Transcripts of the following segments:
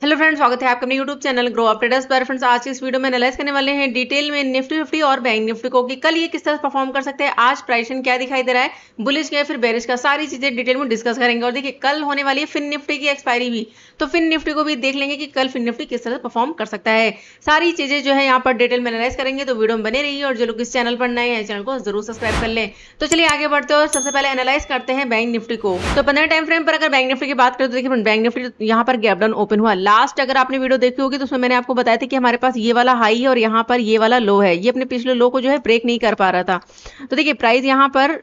Hello friends, स्वागत है आपका अपने YouTube channel grow up traders पर। फ्रेंड्स, आज की इस वीडियो में एनालाइज करने वाले हैं डिटेल में निफ्टी फिफ्टी और बैंक निफ्टी को कि कल ये किस तरह परफॉर्म कर सकते हैं, आज प्राइसिंग क्या दिखाई दे रहा है, बुलिश क्या है फिर बेरिश का, सारी चीजें डिटेल में डिस्कस करेंगे। और देखिए कल होने वाली है फिन निफ्टी की एक्सपायरी भी, तो फिन निफ्टी को भी देख लेंगे कि कल फिन निफ्टी किस तरह परफॉर्म कर सकता है। सारी चीजें जो है यहाँ पर डिटेल में एनालाइज करेंगे, तो वीडियो में बने रहिए। और जो लोग इस चैनल पर नए हैं चैनल को जरूर सब्सक्राइब कर लें। तो चलिए आगे बढ़ते हैं और सबसे पहले एनालाइज करते हैं बैंक निफ्टी को। तो 15 टाइम फ्रेम पर अगर बैंक निफ्टी की बात करें तो देखिए बैंक निफ्टी यहाँ पर गैप डाउन ओपन हुआ। लास्ट अगर आपने वीडियो देखी होगी तो उसमें मैंने आपको बताया था कि हमारे पास ये वाला हाई है और यहाँ पर ये वाला लो है, ये अपने पिछले लो को जो है ब्रेक नहीं कर पा रहा था। तो देखिए प्राइस यहाँ पर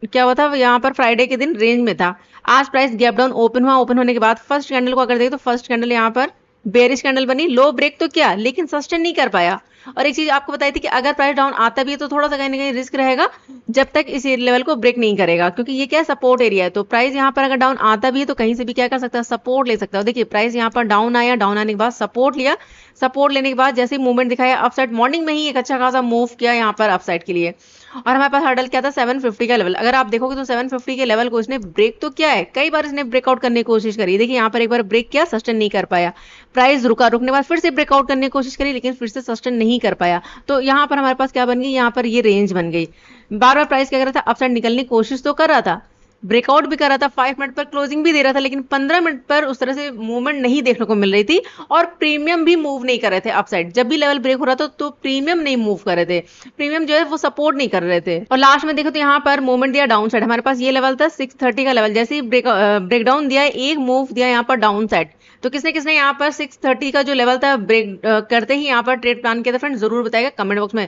क्या हुआ था, यहाँ पर फ्राइडे के दिन रेंज में था। आज प्राइस गैप डाउन ओपन हुआ। ओपन होने के बाद फर्स्ट कैंडल को अगर देखें तो फर्स्ट कैंडल यहाँ पर बेरिश कैंडल बनी, लो ब्रेक तो किया लेकिन सस्टेन नहीं कर पाया। और एक चीज आपको बताई थी कि अगर प्राइस डाउन आता भी है तो थोड़ा सा कहीं ना कहीं रिस्क रहेगा जब तक इस लेवल को ब्रेक नहीं करेगा, क्योंकि ये क्या है, सपोर्ट एरिया है। तो प्राइस यहाँ पर अगर डाउन आता भी है तो कहीं से भी क्या कर सकता है, सपोर्ट ले सकता है। देखिए प्राइस यहाँ पर डाउन आया, डाउन आने के बाद सपोर्ट लिया, सपोर्ट लेने के बाद जैसे ही मूवमेंट दिखाया अपसाइड, मॉर्निंग में ही एक अच्छा खासा मूव किया यहाँ पर अपसाइड के लिए। और हमारे पास हर्डल क्या था, 750 का लेवल। अगर आप देखोगे तो 750 के लेवल को इसने ब्रेक तो किया है, कई बार इसने ब्रेकआउट करने की कोशिश करी। देखिए यहाँ पर एक बार ब्रेक किया, सस्टेन नहीं कर पाया। प्राइस रुका, रुकने के बाद फिर से ब्रेकआउट करने की कोशिश करी लेकिन फिर से सस्टेन नहीं कर पाया। तो यहाँ पर हमारे पास क्या बन गई, यहाँ पर ये रेंज बन गई। बार बार प्राइस क्या कर रहा था, अपसाइड निकलने की कोशिश तो कर रहा था, ब्रेकआउट भी कर रहा था, 5 मिनट पर क्लोजिंग भी दे रहा था, लेकिन 15 मिनट पर उस तरह से मूवमेंट नहीं देखने को मिल रही थी। और प्रीमियम भी मूव नहीं कर रहे थे अपसाइड। जब भी लेवल ब्रेक हो रहा था तो प्रीमियम नहीं मूव कर रहे थे, प्रीमियम जो है वो सपोर्ट नहीं कर रहे थे। और लास्ट में देखो तो यहाँ पर मूवमेंट दिया डाउन साइड। हमारे पास ये लेवल था 630 का लेवल, जैसे ही ब्रेक डाउन दिया, एक मूव दिया यहाँ पर डाउन साइड। तो किसने किसने यहाँ पर 630 का जो लेवल था ब्रेक करते ही यहाँ पर ट्रेड प्लान किया था, फ्रेंड जरूर बताएगा कमेंट बॉक्स में।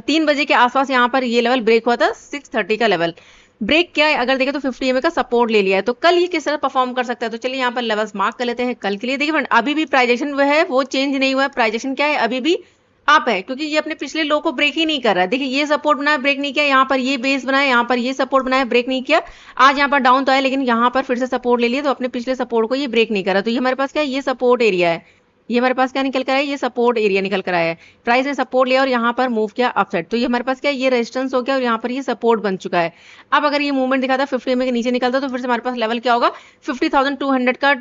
3 बजे के आसपास यहाँ पर ये लेवल ब्रेक हुआ था, 630 का लेवल ब्रेक किया है। अगर देखें तो 50 EMA का सपोर्ट ले लिया है। तो कल ये किस तरह परफॉर्म कर सकता है, तो चलिए यहाँ पर लेवल्स मार्क कर लेते हैं कल के लिए। देखिए फ्रेंड अभी भी प्राइजेशन वो है वो चेंज नहीं हुआ है, प्राइजेशन क्या है अभी भी अप है, क्योंकि ये अपने पिछले लो को ब्रेक ही नहीं कर रहा है। देखिए ये सपोर्ट बनाया, ब्रेक नहीं किया, यहाँ पर ये बेस बनाया, यहाँ पर ये सपोर्ट बनाया, ब्रेक नहीं किया। आज यहाँ पर डाउन तो आया लेकिन यहाँ पर फिर से सपोर्ट ले लिया, तो अपने पिछले सपोर्ट को ये ब्रेक नहीं कर रहा। तो ये हमारे पास क्या है, ये सपोर्ट एरिया है। ये हमारे पास क्या निकल कर आया, ये सपोर्ट एरिया निकल कर आया है। प्राइस ने सपोर्ट लिया और यहाँ पर मूव किया अपसाइड, तो ये हमारे पास क्या है, ये रेजिस्टेंस हो गया और यहाँ पर ये सपोर्ट बन चुका है। अब अगर ये मूवमेंट दिखाता 50 EMA के नीचे निकलता तो फिर से हमारे पास लेवल क्या होगा, 50,200 का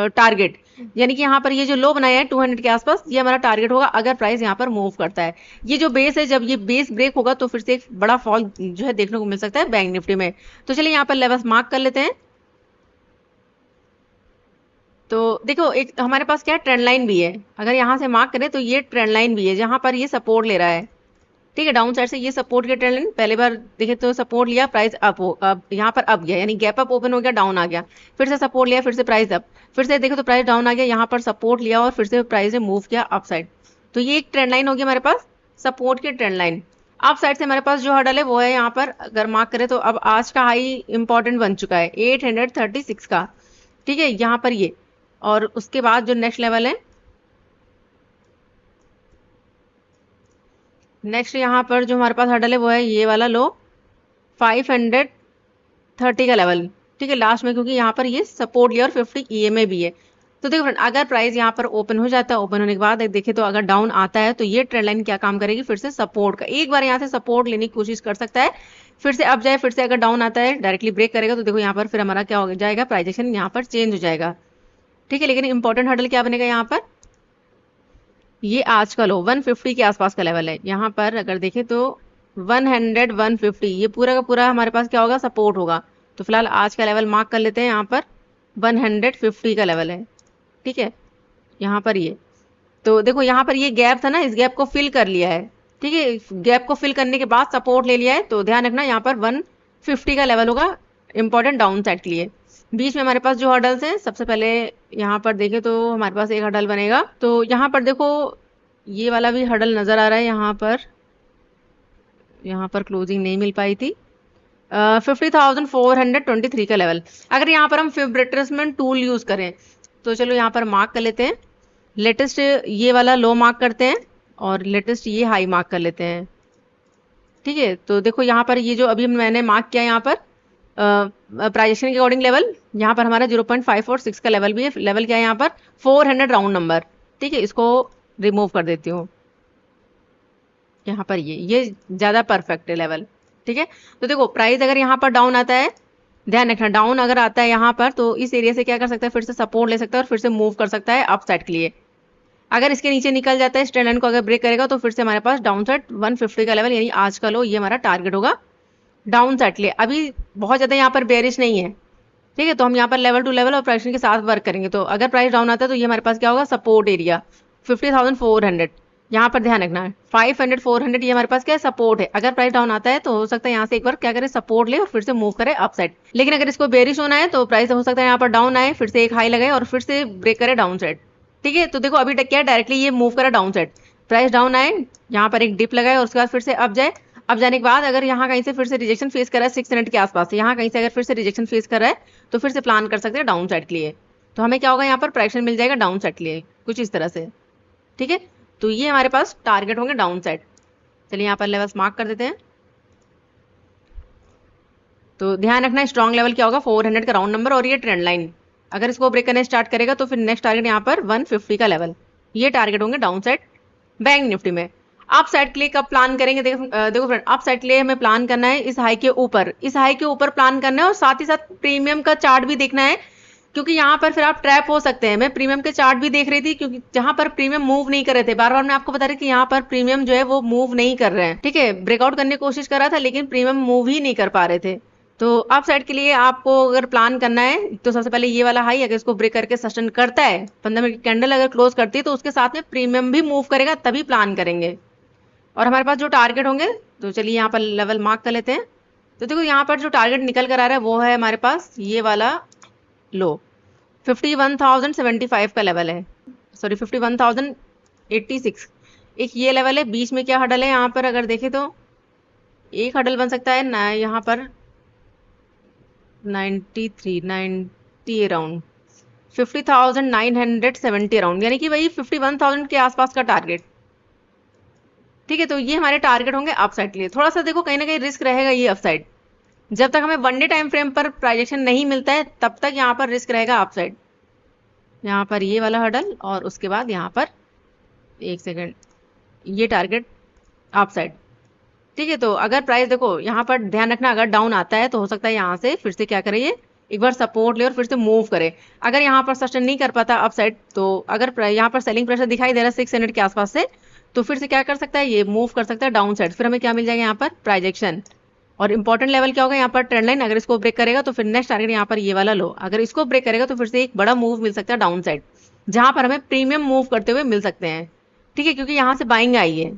टारगेट। यानी कि यहाँ पर ये जो लो बनाया है 200 के आसपास, ये हमारा टारगेट होगा अगर प्राइस यहाँ पर मूव करता है। ये जो बेस है, जब ये बेस ब्रेक होगा तो फिर से एक बड़ा फॉल जो है देखने को मिल सकता है बैंक निफ्टी में। तो चलिए यहाँ पर लेवल्स मार्क कर लेते हैं। तो देखो एक हमारे पास क्या है, ट्रेंड लाइन भी है। अगर यहाँ से मार्क करें तो ये ट्रेंड लाइन भी है जहां पर ये सपोर्ट ले रहा है। ठीक है, डाउन साइड से ये सपोर्ट के ट्रेंड लाइन, पहले बार देखे तो सपोर्ट लिया, प्राइस अप हो, अब यहाँ पर अप गया, यानी गैप अप ओपन हो गया, डाउन आ गया, फिर से सपोर्ट लिया, फिर से प्राइस अप, फिर से देखो तो प्राइस डाउन आ गया, यहाँ पर सपोर्ट लिया और फिर से प्राइस ने मूव किया अप साइड। तो ये एक ट्रेंड लाइन होगी हमारे पास, सपोर्ट की ट्रेंड लाइन। अप साइड से हमारे पास जो हर्डल है वो है यहाँ पर, अगर मार्क करें तो अब आज का हाई इंपॉर्टेंट बन चुका है 836 का। ठीक है, यहाँ पर ये, और उसके बाद जो नेक्स्ट लेवल है, नेक्स्ट यहाँ पर जो हमारे पास हर्डल है वो है ये वाला लो, 530 का लेवल। ठीक है, लास्ट में, क्योंकि यहाँ पर ये सपोर्ट लिया और 50 EMA भी है। तो देखो फ्रेंड अगर प्राइस यहाँ पर ओपन हो जाता है, ओपन होने के बाद देखे तो अगर डाउन आता है तो ये ट्रेंड लाइन क्या काम करेगी, फिर से सपोर्ट का, एक बार यहाँ से सपोर्ट लेने की कोशिश कर सकता है, फिर से अप जाए, फिर से अगर डाउन आता है डायरेक्टली ब्रेक करेगा तो देखो यहाँ पर फिर हमारा क्या हो जाएगा, प्राइजेशन यहाँ पर चेंज हो जाएगा। ठीक है, लेकिन इंपॉर्टेंट हर्डल क्या बनेगा यहाँ पर, ये आज का लो 150 के आसपास का लेवल है। यहाँ पर अगर देखें तो 100 150 ये पूरा का पूरा हमारे पास क्या होगा, सपोर्ट होगा। तो फिलहाल आज का लेवल मार्क कर लेते हैं, यहाँ पर 150 का लेवल है। ठीक है, यहाँ पर ये, तो देखो यहाँ पर ये गैप था ना, इस गैप को फिल कर लिया है। ठीक है, गैप को फिल करने के बाद सपोर्ट ले लिया है, तो ध्यान रखना यहाँ पर 150 का लेवल होगा इंपॉर्टेंट डाउन साइड के लिए। बीच में हमारे पास जो हर्डल्स हैं, सबसे पहले यहाँ पर देखें तो हमारे पास एक हर्डल बनेगा, तो यहाँ पर देखो ये वाला भी हर्डल नजर आ रहा है। यहाँ पर क्लोजिंग नहीं मिल पाई थी, 50,423 का लेवल। अगर यहाँ पर हम फिब रिट्रेसमेंट टूल यूज करें तो चलो यहाँ पर मार्क कर लेते हैं, लेटेस्ट ये वाला लो मार्क करते हैं और लेटेस्ट ये हाई मार्क कर लेते हैं। ठीक है, तो देखो यहाँ पर ये जो अभी मैंने मार्क किया यहाँ पर प्राइजेशन के अकॉर्डिंग लेवल, यहाँ पर हमारा 0.546 का लेवल भी है। लेवल क्या है यहाँ पर, 400 राउंड नंबर। ठीक है, इसको रिमूव कर देती हूँ। यहाँ पर ये ज्यादा परफेक्ट है लेवल। ठीक है, तो देखो प्राइस अगर यहाँ पर डाउन आता है, ध्यान रखना डाउन अगर आता है यहाँ पर तो इस एरिया से क्या कर सकता है, फिर से सपोर्ट ले सकता है और फिर से मूव कर सकता है अप साइड के लिए। अगर इसके नीचे निकल जाता है, इस ट्रेंड लाइन को अगर ब्रेक करेगा तो फिर से हमारे पास डाउन साइड 150 का लेवल यानी आज का लो, ये हमारा टारगेट होगा डाउन साइड के लिए। अभी बहुत ज़्यादा यहाँ पर बेरिश नहीं है, ठीक है, तो हम यहाँ पर लेवल टू लेवल और प्राइसिंग के साथ वर्क करेंगे। तो अगर प्राइस डाउन आता है तो ये हमारे पास क्या होगा, सपोर्ट एरिया 50,400, यहाँ पर ध्यान रखना है 500 400 ये हमारे पास क्या है, सपोर्ट है। अगर प्राइस डाउन आता है तो हो सकता है यहाँ से एक बार क्या करे, सपोर्ट ले और फिर से मूव करे अप साइड। लेकिन अगर इसको बेरिश होना है तो प्राइस हो सकता है यहाँ पर डाउन आए, फिर से एक हाई लगाए और फिर से ब्रेक करे डाउन साइड, ठीक है। तो देखो अभी तक क्या डायरेक्टली ये मूव करा डाउन साइड, प्राइस डाउन आए, यहाँ पर एक डिप लगाए और उसके बाद फिर से अप जाए। अब जाने के बाद अगर यहाँ कहीं से फिर से रिजेक्शन फेस कर रहा है 600 के आसपास, यहाँ कहीं से अगर फिर से रिजेक्शन फेस कर रहा है तो फिर से प्लान कर सकते हैं डाउन साइड के लिए। तो हमें क्या होगा, यहाँ पर प्राइस मिल जाएगा डाउन साइड के लिए कुछ इस तरह से, ठीक है। तो ये हमारे पास टारगेट होंगे डाउन साइड। चलिए यहाँ पर लेवल्स मार्क कर देते हैं। तो ध्यान रखना स्ट्रॉन्ग लेवल क्या होगा, 400 का राउंड नंबर और ये ट्रेंड लाइन। अगर इसको ब्रेक करने स्टार्ट करेगा तो फिर नेक्स्ट टारगेट यहाँ पर 150 का लेवल, ये टारगेट होंगे डाउन साइड बैंक निफ्टी में। अप साइड के लिए कब प्लान करेंगे, देखो फ्रेंड, अप साइड के लिए हमें प्लान करना है इस हाई के ऊपर, इस हाई के ऊपर प्लान करना है और साथ ही साथ प्रीमियम का चार्ट भी देखना है, क्योंकि यहाँ पर फिर आप ट्रैप हो सकते हैं। मैं प्रीमियम के चार्ट भी देख रही थी, क्योंकि जहां पर प्रीमियम मूव नहीं कर रहे थे, बार बार मैं आपको बता रही कि यहाँ पर प्रीमियम जो है वो मूव नहीं कर रहे हैं, ठीक है। ब्रेकआउट करने की कोशिश कर रहा था लेकिन प्रीमियम मूव ही नहीं कर पा रहे थे। तो अप साइड के लिए आपको अगर प्लान करना है तो सबसे पहले ये वाला हाई अगर इसको ब्रेक करके सस्टेन करता है, 15 मिनट की कैंडल अगर क्लोज करती है तो उसके साथ में प्रीमियम भी मूव करेगा, तभी प्लान करेंगे। और हमारे पास जो टारगेट होंगे, तो चलिए यहाँ पर लेवल मार्क कर लेते हैं। तो देखो यहाँ पर जो टारगेट निकल कर आ रहा है वो है हमारे पास ये वाला लो, 51,075 का लेवल है, सॉरी 51,086। एक ये लेवल है, बीच में क्या हडल है यहाँ पर अगर देखें तो एक हडल बन सकता है ना यहाँ पर 90 अराउंड 50,970 अराउंड, यानी कि वही 51,000 के आसपास का टारगेट, ठीक है। तो ये हमारे टारगेट होंगे अप साइड के लिए। थोड़ा सा देखो कहीं ना कहीं रिस्क रहेगा ये अप साइड, जब तक हमें वन डे टाइम फ्रेम पर प्राइजेक्शन नहीं मिलता है तब तक यहाँ पर रिस्क रहेगा अप साइड। यहाँ पर ये वाला हडल और उसके बाद यहाँ पर एक सेकेंड ये टारगेट अप साइड, ठीक है। तो अगर प्राइस देखो यहाँ पर ध्यान रखना, अगर डाउन आता है तो हो सकता है यहाँ से फिर से क्या करे, ये एक बार सपोर्ट ले और फिर से मूव करे। अगर यहाँ पर सस्टेन नहीं कर पाता अप साइड, तो अगर यहाँ पर सेलिंग प्रेशर दिखाई दे रहा है 600 के आसपास से, तो फिर से क्या कर सकता है, ये मूव कर सकता है डाउन साइड। फिर हमें क्या मिल जाएगा यहाँ पर, प्राइजेक्शन। और इंपॉर्टेंट लेवल क्या होगा यहाँ पर, ट्रेंड लाइन। अगर इसको ब्रेक करेगा तो फिर नेक्स्ट टारगेट यहाँ पर ये वाला लो, अगर इसको ब्रेक करेगा तो फिर से एक बड़ा मूव मिल सकता है डाउन साइड, जहां पर हमें प्रीमियम मूव करते हुए मिल सकते हैं, ठीक है। क्योंकि यहाँ से बाइंग आई है,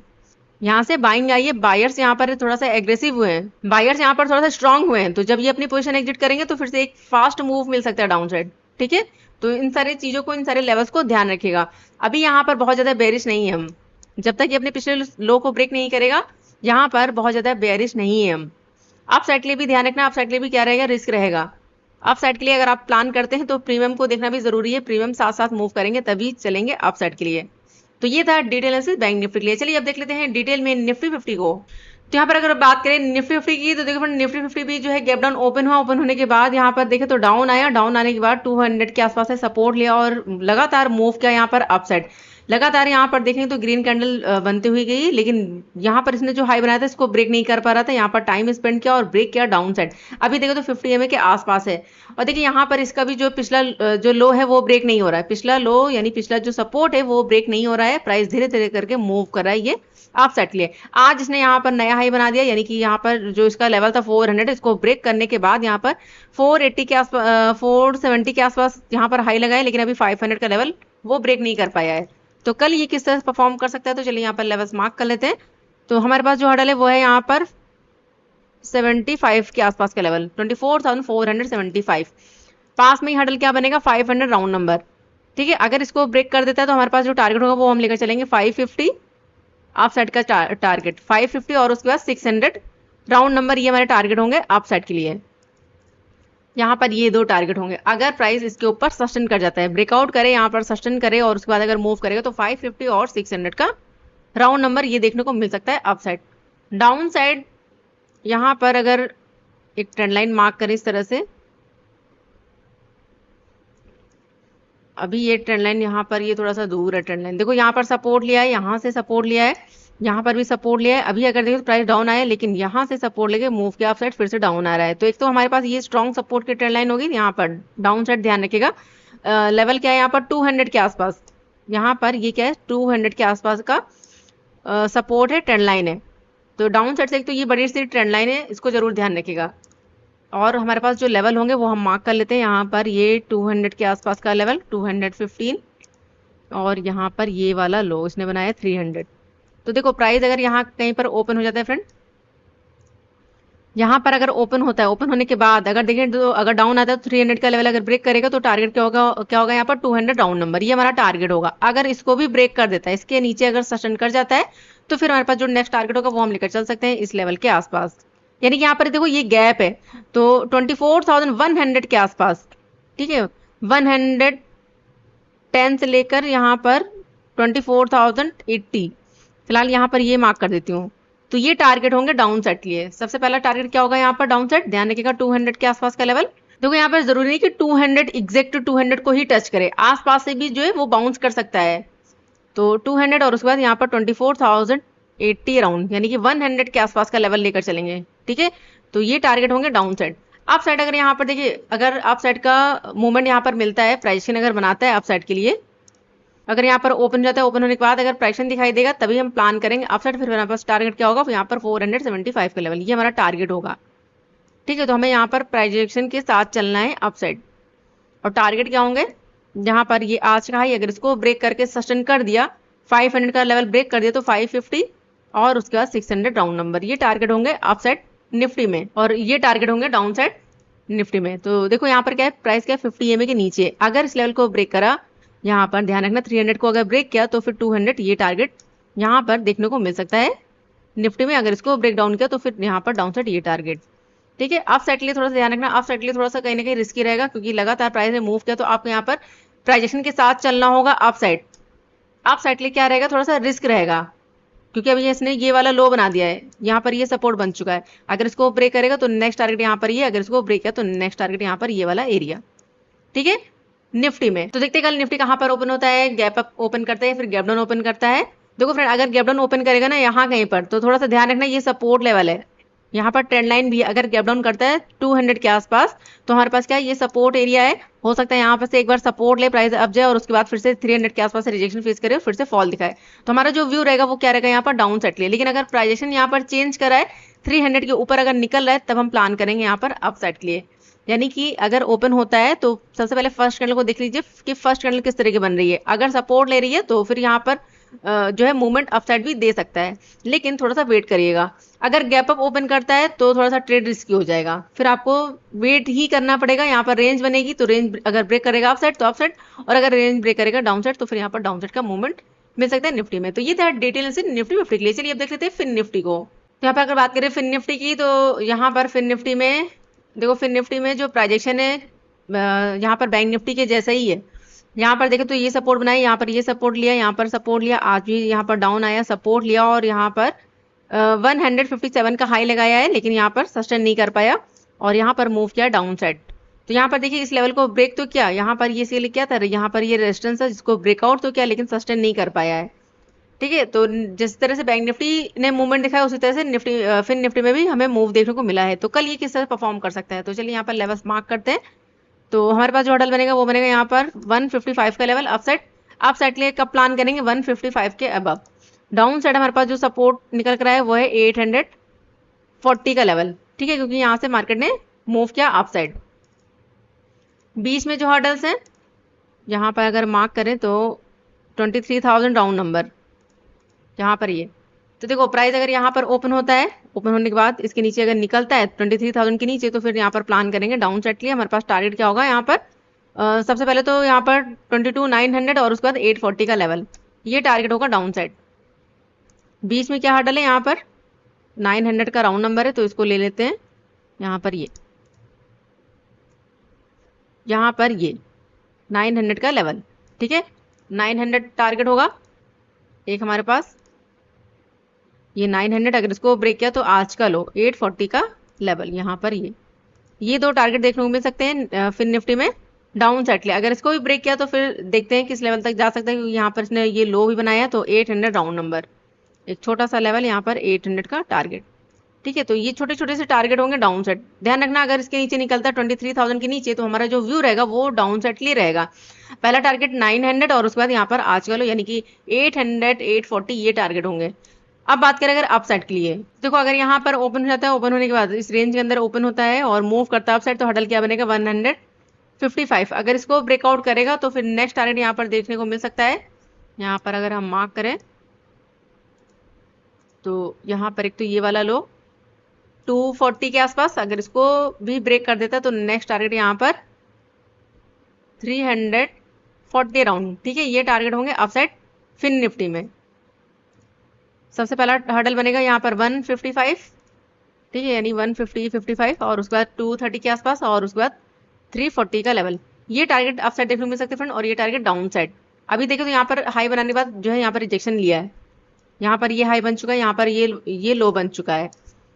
यहाँ से बाइंग आई है, बायर्स यहाँ पर थोड़ा सा एग्रेसिव हुए हैं, बायर्स यहाँ पर थोड़ा सा स्ट्रांग हुए हैं, तो जब ये अपनी पोजीशन एग्जिट करेंगे तो फिर से एक फास्ट मूव मिल सकता है डाउन साइड, ठीक है। तो इन सारी चीजों को, इन सारे लेवल्स को ध्यान रखिएगा। अभी यहाँ पर बहुत ज्यादा बेरिश नहीं है हम, जब तक ये अपने पिछले लो को ब्रेक नहीं करेगा यहाँ पर बहुत ज्यादा बेरिश नहीं है हम। अप साइड के लिए भी ध्यान रखना, अप साइड के लिए भी क्या रहेगा, रिस्क रहेगा। अप साइड के लिए अगर आप प्लान करते हैं तो प्रीमियम को देखना भी जरूरी है, प्रीमियम साथ साथ मूव करेंगे तभी चलेंगे अप साइड के लिए। तो ये था डिटेल एनालिसिस बैंक निफ्टी के लिए। चलिए अब देख लेते हैं डिटेल में निफ्टी 50 को। तो यहाँ पर अगर बात करें निफ्टी 50 की, तो देखो फ्रेंड निफ्टी 50 भी जो है गैप डाउन ओपन हुआ, ओपन होने के बाद यहाँ पर देखे तो डाउन आया, डाउन आने के बाद 200 के आसपास से सपोर्ट लिया और लगातार मूव किया यहाँ पर अप साइड। लगातार यहाँ पर देखेंगे तो ग्रीन कैंडल बनते हुई गई, लेकिन यहाँ पर इसने जो हाई बनाया था इसको ब्रेक नहीं कर पा रहा था, यहाँ पर टाइम स्पेंड किया और ब्रेक किया डाउन साइड। अभी देखो तो 50 EMA के आसपास है और देखिए यहाँ पर इसका भी जो पिछला जो लो है वो ब्रेक नहीं हो रहा है, पिछला लो यानी पिछला जो सपोर्ट है वो ब्रेक नहीं हो रहा है। प्राइस धीरे धीरे करके मूव कर रहा है ये अप साइड के लिए। आज इसने यहाँ पर नया हाई बना दिया, यानी कि यहाँ पर जो इसका लेवल था 400, इसको ब्रेक करने के बाद यहाँ पर 480 के आसपास 470 के आसपास यहाँ पर हाई लगाया, लेकिन अभी 500 का लेवल वो ब्रेक नहीं कर पाया है। तो कल ये किस तरह से परफॉर्म कर सकता है, तो चलिए यहाँ पर लेवल्स मार्क कर लेते हैं। तो हमारे पास जो हडल है वो है यहाँ पर 75 के आसपास का लेवल, 24,475। पास में ही हडल क्या बनेगा, 500 राउंड नंबर, ठीक है। अगर इसको ब्रेक कर देता है तो हमारे पास जो टारगेट होगा वो हम लेकर चलेंगे 550 अप साइड का टारगेट 550 और उसके बाद 600 राउंड नंबर, ये हमारे टारगेट होंगे अप साइड के लिए। यहाँ पर ये दो टारगेट होंगे। अगर प्राइस इसके ऊपर सस्टेन कर जाता है, ब्रेकआउट करे यहाँ पर सस्टेन करे और उसके बाद अगर मूव करेगा तो 550 और 600 का राउंड नंबर ये देखने को मिल सकता है अप साइड। डाउन साइड यहाँ पर अगर एक ट्रेंड लाइन मार्क करें इस तरह से, अभी ये ट्रेंड लाइन यहाँ पर ये थोड़ा सा दूर है ट्रेंड लाइन। देखो यहाँ पर सपोर्ट लिया है, यहाँ से सपोर्ट लिया है, यहाँ पर भी सपोर्ट लिया है। अभी अगर देखो प्राइस डाउन आया, लेकिन यहाँ से सपोर्ट लेके मूव किया अप साइड, फिर से डाउन आ रहा है। तो एक तो हमारे पास ये स्ट्रॉन्ग सपोर्ट की ट्रेंड लाइन होगी, यहाँ पर डाउन साइड ध्यान रखिएगा। लेवल क्या है यहाँ पर 200 के आसपास, यहाँ पर ये क्या है 200 के आसपास का सपोर्ट है, ट्रेंड लाइन है। तो डाउन साइड से एक तो ये बड़ी सी ट्रेंड लाइन है, इसको जरूर ध्यान रखिएगा। और हमारे पास जो लेवल होंगे वो हम मार्क कर लेते हैं। यहाँ पर ये 200 के आसपास का लेवल 215, और यहाँ पर ये वाला लो इसने बनाया 300। तो देखो प्राइस अगर यहाँ कहीं पर ओपन हो जाता है फ्रेंड, यहाँ पर अगर ओपन होता है, ओपन होने के बाद अगर देखें तो अगर डाउन आता है तो 300 का लेवल अगर ब्रेक करेगा तो टारगेट क्या होगा यहाँ पर 200 राउंड नंबर, ये हमारा टारगेट होगा। अगर इसको भी ब्रेक कर देता है, इसके नीचे अगर सस्टेन कर जाता है, तो फिर हमारे पास जो नेक्स्ट टारगेट होगा वो हम लेकर चल सकते हैं इस लेवल के आसपास। यानी कि यहाँ पर देखो ये गैप है तो 24,100 के आसपास, ठीक है, 110 से लेकर यहाँ पर 24,080 फिलहाल यहाँ पर ये मार्क कर देती हूँ। तो ये टारगेट होंगे डाउन साइड के लिए। सबसे पहला टारगेट क्या होगा यहाँ पर डाउन साइड, ध्यान रखिएगा 200 के आसपास का लेवल। देखो यहाँ पर जरूरी नहीं कि 200 एग्जैक्ट 200 को ही टच करे, आसपास से भी जो है वो बाउंस कर सकता है। तो 200 और उसके बाद यहाँ पर 24,080 राउंड, यानी कि 100 के आसपास का लेवल लेकर चलेंगे, ठीक है। तो ये टारगेट होंगे डाउन साइड। अप साइड अगर यहाँ पर देखिए, अगर अप साइड का मूवमेंट यहाँ पर मिलता है, प्राइसिंग अगर बनाता है अप साइड के लिए, अगर यहाँ पर ओपन जाता है, ओपन होने के बाद अगर प्राइसिंग दिखाई देगा तभी हम प्लान करेंगे अप साइड। फिर हमारे पास टारगेट क्या होगा यहाँ पर 475 का लेवल, ये हमारा टारगेट होगा, ठीक है। तो हमें यहाँ पर प्राइजेक्शन के साथ चलना है अप साइड। और टारगेट क्या होंगे, यहाँ पर ये आज का हाई अगर इसको ब्रेक करके सस्टेन कर दिया, 500 का लेवल ब्रेक कर दिया तो 550 और उसके बाद 600 राउंड नंबर, ये टारगेट होंगे अप साइड निफ्टी में, और ये टारगेट होंगे डाउन साइड निफ्टी में। तो देखो यहाँ पर क्या है, प्राइस क्या है 50 EMA के नीचे, अगर इस लेवल को ब्रेक करा, यहाँ पर ध्यान रखना 300 को अगर ब्रेक किया तो फिर 200 ये टारगेट यहाँ पर देखने को मिल सकता है निफ्टी में। अगर इसको ब्रेक डाउन किया तो फिर यहाँ पर डाउन साइड ये टारगेट, ठीक है। अप साइड के लिए थोड़ा सा ध्यान रखना, अप साइड के लिए थोड़ा सा कहीं ना कहीं रिस्की रहेगा, क्योंकि लगातार प्राइस ने मूव किया तो आपको यहाँ पर प्राइजेक्शन के साथ चलना होगा अप साइड। अप साइड के लिए क्या रहेगा, थोड़ा सा रिस्क रहेगा, क्योंकि अभी इसने ये वाला लो बना दिया है, यहाँ पर ये सपोर्ट बन चुका है। अगर इसको ब्रेक करेगा तो नेक्स्ट टारगेट यहाँ पर ये, अगर इसको ब्रेक किया तो नेक्स्ट टारगेट यहाँ पर ये वाला एरिया, ठीक है। निफ्टी में तो देखते हैं कल निफ्टी कहाँ पर ओपन होता है, गैप अप ओपन करता है फिर गैप डाउन ओपन करता है। देखो फ्रेंड, अगर गैप डाउन ओपन करेगा ना यहाँ कहीं पर, तो थोड़ा सा ध्यान रखना ये सपोर्ट लेवल है, यहाँ पर ट्रेंड लाइन भी अगर गैप डाउन करता है 200 के आसपास, तो हमारे पास क्या है ये सपोर्ट एरिया है। हो सकता है यहाँ पर से एक बार सपोर्ट ले, प्राइस अप जाए और उसके बाद फिर से 300 के आसपास से रिजेक्शन फेस करे और फिर से फॉल दिखाए, तो हमारा जो व्यू रहेगा वो क्या रहेगा यहाँ पर डाउन साइड लिए। लेकिन अगर प्राइजेशन यहाँ पर चेंज करा है 300 के ऊपर अगर निकल रहा है, तब हम प्लान करेंगे यहाँ पर अप साइड के लिए। यानी कि अगर ओपन होता है तो सबसे पहले फर्स्ट कैंडल को देख लीजिए कि फर्स्ट कैंडल किस तरह की बन रही है। अगर सपोर्ट ले रही है तो फिर यहाँ पर जो है मूवमेंट अप साइड भी दे सकता है, लेकिन थोड़ा सा वेट करिएगा। अगर गैप अप ओपन करता है तो थोड़ा सा ट्रेड रिस्की हो जाएगा, फिर आपको वेट ही करना पड़ेगा। यहाँ पर रेंज बनेगी तो रेंज अगर ब्रेक करेगा अप साइड तो अप साइड, और अगर रेंज ब्रेक करेगा डाउन साइड तो फिर यहाँ पर डाउन साइड का मूवमेंट मिल सकता है निफ्टी में। तो ये था डिटेल से निफ्टी फिफ्टी के लिए। चलिए अब देख लेते हैं फिन निफ्टी को। तो यहाँ पर अगर बात करें फिन निफ्टी की, तो यहाँ पर फिन निफ्टी में देखो, फिन निफ्टी में जो प्राइजेक्शन है यहाँ पर बैंक निफ्टी के जैसा ही है। यहाँ पर देखें तो ये सपोर्ट बनाया, यहाँ पर ये सपोर्ट लिया, यहाँ पर सपोर्ट लिया, आज भी यहाँ पर डाउन आया, सपोर्ट लिया और यहाँ पर 157 का हाई लगाया है, लेकिन यहाँ पर सस्टेन नहीं कर पाया और यहाँ पर मूव किया डाउन साइड। तो यहाँ पर देखिए इस लेवल को ब्रेक तो किया, यहाँ पर ये सेल क्या था, यहाँ पर ये रेजिस्टेंस है जिसको ब्रेकआउट तो किया, लेकिन सस्टेन नहीं कर पाया है, ठीक है। तो जिस तरह से बैंक निफ्टी ने मूवमेंट दिखाया उसी तरह से निफ्टी फिन निफ्टी में भी हमें मूव देखने को मिला है। तो कल ये किस तरह परफॉर्म कर सकता है, तो चलिए यहाँ पर लेवल्स मार्क करते हैं। तो हमारे पास जो हडल बनेगा वो बनेगा यहाँ पर 155 का लेवल अप साइड के लिए कब प्लान करेंगे 155 के अबव। डाउन साइड हमारे पास जो सपोर्ट निकल कर आया है वो है 840 का लेवल, ठीक है, क्योंकि यहाँ से मार्केट ने मूव किया अप साइड। बीच में जो हर्डल्स हैं यहाँ पर अगर मार्क करें तो 23,000 राउंड नंबर यहाँ पर ये। तो देखो प्राइस अगर यहाँ पर ओपन होता है, ओपन होने के बाद इसके नीचे अगर निकलता है 23,000 के नीचे, तो फिर यहाँ पर प्लान करेंगे डाउन साइड के लिए। हमारे पास टारगेट क्या होगा यहाँ पर, सबसे पहले तो यहाँ पर 22,900 और उसके बाद 840 का लेवल, ये टारगेट होगा डाउन साइड। बीच में क्या हर्डल है यहाँ पर 900 का राउंड नंबर है, तो इसको ले लेते हैं यहाँ पर ये 900 का लेवल, ठीक है। 900 टारगेट होगा एक हमारे पास, ये 900 अगर इसको ब्रेक किया तो आज का लो 840 का लेवल यहाँ पर ये दो टारगेट देखने को मिल सकते हैं फिन निफ्टी में। डाउन साइड के लिए। अगर इसको भी ब्रेक किया तो फिर देखते हैं किस लेवल तक जा सकता है, क्योंकि यहाँ पर इसने ये लो भी बनाया है। तो 800 राउंड नंबर, एक छोटा सा लेवल यहाँ पर 800 का टारगेट। ठीक है, तो ये छोटे छोटे से टारगेट होंगे डाउन साइड। ध्यान रखना अगर इसके नीचे निकलता है 23,000 के नीचे, तो हमारा जो व्यू रहेगा वो डाउन साइड के लिए रहेगा। पहला टारगेट 900 और उसके बाद यहाँ पर आज का लो यानी कि 800 840 ये टारगेट होंगे। अब बात करें अगर अप साइड के लिए, देखो अगर यहाँ पर ओपन हो जाता है, ओपन होने के बाद इस रेंज के अंदर ओपन होता है और मूव करता है अप साइड, तो हडल क्या बनेगा 155। अगर इसको ब्रेकआउट करेगा तो फिर नेक्स्ट टारगेट यहाँ पर देखने को मिल सकता है। यहाँ पर अगर हम मार्क करें तो यहाँ पर एक तो ये वाला लो 240 के आसपास, अगर इसको भी ब्रेक कर देता है तो नेक्स्ट टारगेट यहाँ पर 340 राउंड। ठीक है, ये टारगेट होंगे अप साइड फिन निफ्टी में। सबसे पहला हर्डल बनेगा यहाँ पर 155। ठीक है, यानी 150 55 और उसके बाद 230 के आसपास और उसके बाद 340 का लेवल। ये टारगेट अप साइड देखने को मिल सकते हैं फ्रेंड, और ये टारगेट डाउन साइड। अभी देखो तो यहाँ पर हाई बनाने के बाद जो है यहाँ पर रिजेक्शन लिया है, यहाँ पर ये हाई बन चुका है, यहाँ पर ये लो बन चुका है।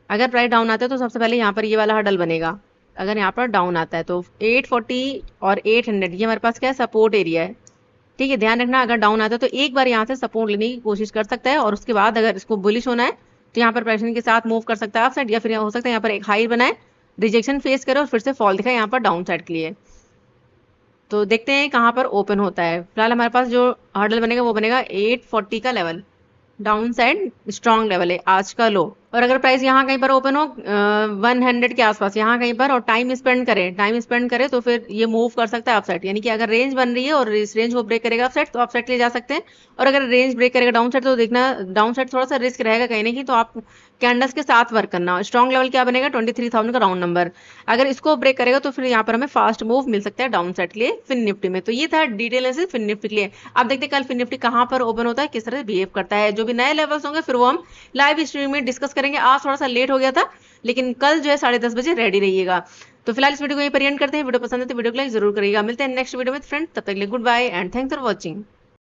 अगर प्राइस डाउन आता है तो सबसे पहले यहाँ पर ये वाला हर्डल बनेगा। अगर यहाँ पर डाउन आता है तो 840 और 800 ये हमारे पास क्या है, सपोर्ट एरिया है। ठीक है, ध्यान रखना अगर डाउन आता है तो एक बार यहाँ से सपोर्ट लेने की कोशिश कर सकता है, और उसके बाद अगर इसको बुलिश होना है तो यहाँ पर प्रेशर के साथ मूव कर सकता है अप साइड, या फिर हो सकता है यहाँ पर एक हाई बनाए, रिजेक्शन फेस करे और फिर से फॉल दिखाए यहाँ पर डाउन साइड के लिए। तो देखते हैं कहाँ पर ओपन होता है। फिलहाल हमारे पास जो हर्डल बनेगा वो बनेगा 840 का level, down side strong level है आज का लो। और अगर प्राइस यहाँ कहीं पर ओपन हो 100 के आसपास यहाँ कहीं पर, और टाइम स्पेंड करे तो फिर ये मूव कर सकता है अप साइड। यानी कि अगर रेंज बन रही है और इस रेंज को ब्रेक करेगा अप साइड तो अप साइड के लिए जा सकते हैं, और अगर रेंज ब्रेक करेगा डाउन साइड तो देखना डाउन साइड थोड़ा सा रिस्क रहेगा कहीं ना कहीं, तो आप कैंडल्स के साथ वर्क करना। स्ट्रॉन्ग लेवल क्या बनेगा 23,000 का राउंड नंबर। अगर इसको ब्रेक करेगा तो फिर यहाँ पर हमें फास्ट मूव मिल सकता है डाउन साइड के लिए फिन निफ्टी में। तो ये था डिटेल से फिन निफ्टी के लिए। आप देखते हैं कल फिन निफ्टी कहाँ पर ओपन होता है, किस तरह से बिहेव करता है। जो भी नए लेवल्स होंगे फिर वो हम लाइव स्ट्रीम में डिस्कस करेंगे। आज थोड़ा सा लेट हो गया था, लेकिन कल जो है 10:30 बजे रेडी रहिएगा। तो फिलहाल इस वीडियो को यहीं पर एंड करते हैं। वीडियो पसंद है तो वीडियो को लाइक जरूर करिएगा। मिलते हैं नेक्स्ट वीडियो में फ्रेंड, तब तक के लिए goodbye and thanks for watching.